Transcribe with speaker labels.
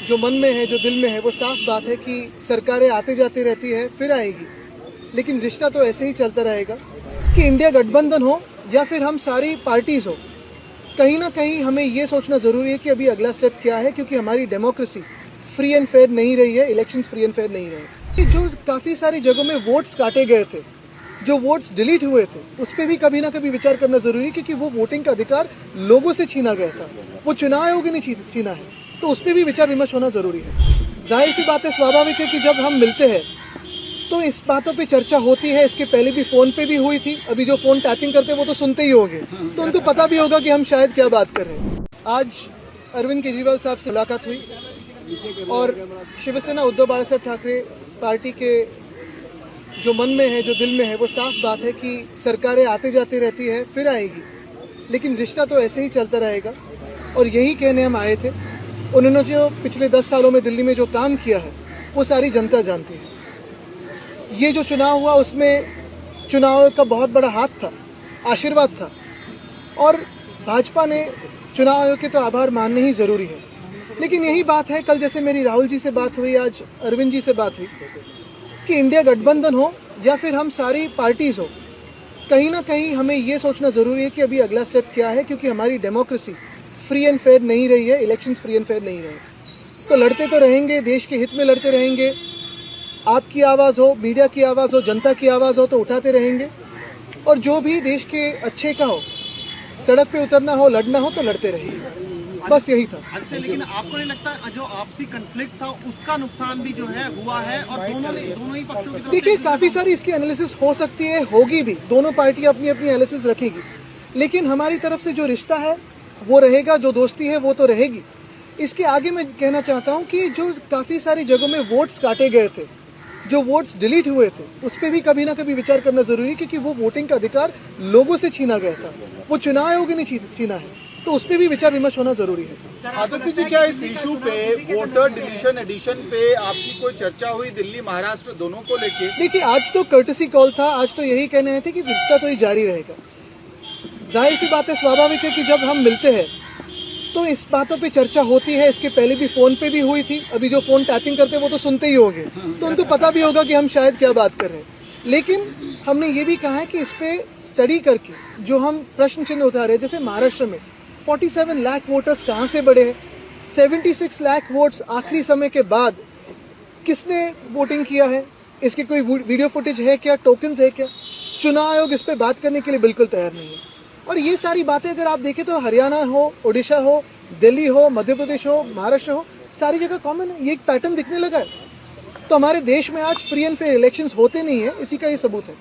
Speaker 1: जो मन में है, जो दिल में है, वो साफ बात है कि सरकारें आते जाती रहती है, फिर आएगी, लेकिन रिश्ता तो ऐसे ही चलता रहेगा कि इंडिया गठबंधन हो या फिर हम सारी पार्टीज हो, कहीं ना कहीं हमें ये सोचना ज़रूरी है कि अभी अगला स्टेप क्या है, क्योंकि हमारी डेमोक्रेसी फ्री एंड फेयर नहीं रही है, इलेक्शंस फ्री एंड फेयर नहीं रहे। जो काफ़ी सारी जगहों में वोट्स काटे गए थे, जो वोट्स डिलीट हुए थे, उस पर भी कभी ना कभी विचार करना ज़रूरी है, क्योंकि वो वोटिंग का अधिकार लोगों से छीना गया था, वो चुनाव आयोग ने छीना है, तो उस पर भी विचार विमर्श होना ज़रूरी है। जाहिर सी बात है, स्वाभाविक है कि जब हम मिलते हैं तो इस बातों पे चर्चा होती है। इसके पहले भी फ़ोन पे भी हुई थी, अभी जो फ़ोन टैपिंग करते हैं वो तो सुनते ही होंगे, तो उनको पता भी होगा कि हम शायद क्या बात कर रहे हैं। आज अरविंद केजरीवाल साहब से मुलाकात हुई और शिवसेना उद्धव बाला साहब ठाकरे पार्टी के जो मन में है, जो दिल में है, वो साफ बात है कि सरकारें आते जाती रहती है, फिर आएगी, लेकिन रिश्ता तो ऐसे ही चलता रहेगा। और यही कहने हम आए थे। उन्होंने जो पिछले 10 सालों में दिल्ली में जो काम किया है वो सारी जनता जानती है। ये जो चुनाव हुआ उसमें चुनाव का बहुत बड़ा हाथ था, आशीर्वाद था, और भाजपा ने चुनाव आयोग के तो आभार मानने ही ज़रूरी है। लेकिन यही बात है, कल जैसे मेरी राहुल जी से बात हुई, आज अरविंद जी से बात हुई, कि इंडिया गठबंधन हो या फिर हम सारी पार्टीज हो, कहीं ना कहीं हमें ये सोचना ज़रूरी है कि अभी अगला स्टेप क्या है, क्योंकि हमारी डेमोक्रेसी फ्री एंड फेयर नहीं रही है, इलेक्शंस फ्री एंड फेयर नहीं रहे। तो लड़ते तो रहेंगे, देश के हित में लड़ते रहेंगे। आपकी आवाज़ हो, मीडिया की आवाज़ हो, जनता की आवाज़ हो, तो उठाते रहेंगे, और जो भी देश के अच्छे का हो, सड़क पे उतरना हो, लड़ना हो, तो लड़ते रहेंगे। बस यही था।
Speaker 2: लेकिन आपको नहीं लगता जो आपसी कन्फ्लिक्ट था उसका नुकसान भी जो है हुआ है, और दोनों ही पक्षों की तरफ?
Speaker 1: देखिए, काफ़ी सारी इसकी एनालिसिस हो सकती है, होगी भी, दोनों पार्टी अपनी अपनी एनालिसिस रखेगी, लेकिन हमारी तरफ से जो रिश्ता है वो रहेगा, जो दोस्ती है वो तो रहेगी। इसके आगे मैं कहना चाहता हूँ कि जो काफ़ी सारी जगहों में वोट्स काटे गए थे, जो वोट्स डिलीट हुए थे, उस पर भी कभी ना कभी विचार करना ज़रूरी है, क्योंकि वो वोटिंग का अधिकार लोगों से छीना गया था, वो चुनाव आयोग ने छीना है, तो उस पर भी विचार विमर्श होना ज़रूरी है।
Speaker 3: आदित्य जी, क्या इस इशू पे वोटर डिलीशन एडिशन पे आपकी कोई चर्चा हुई दिल्ली महाराष्ट्र दोनों को लेके?
Speaker 1: देखिए, आज तो कर्टसी कॉल था, आज तो यही कहने आए थे कि रिश्ता तो ये जारी रहेगा। जाहिर सी बात है, स्वाभाविक है कि जब हम मिलते हैं तो इस बातों पे चर्चा होती है। इसके पहले भी फ़ोन पे भी हुई थी, अभी जो फ़ोन टैपिंग करते हैं वो तो सुनते ही होंगे, तो उनको पता भी होगा कि हम शायद क्या बात कर रहे हैं। लेकिन हमने ये भी कहा है कि इस पर स्टडी करके जो हम प्रश्न चिन्ह उठा रहे हैं, जैसे महाराष्ट्र में 47 लाख वोटर्स कहाँ से बढ़े हैं, 76 लाख वोट्स आखिरी समय के बाद किसने वोटिंग किया है, इसकी कोई वीडियो फुटेज है क्या, टोकन्स है क्या? चुनाव आयोग इस पर बात करने के लिए बिल्कुल तैयार नहीं है। और ये सारी बातें अगर आप देखें तो हरियाणा हो, उड़ीसा हो, दिल्ली हो, मध्य प्रदेश हो, महाराष्ट्र हो, सारी जगह कॉमन है, ये एक पैटर्न दिखने लगा है। तो हमारे देश में आज फ्री एंड फेयर इलेक्शंस होते नहीं है, इसी का ये सबूत है।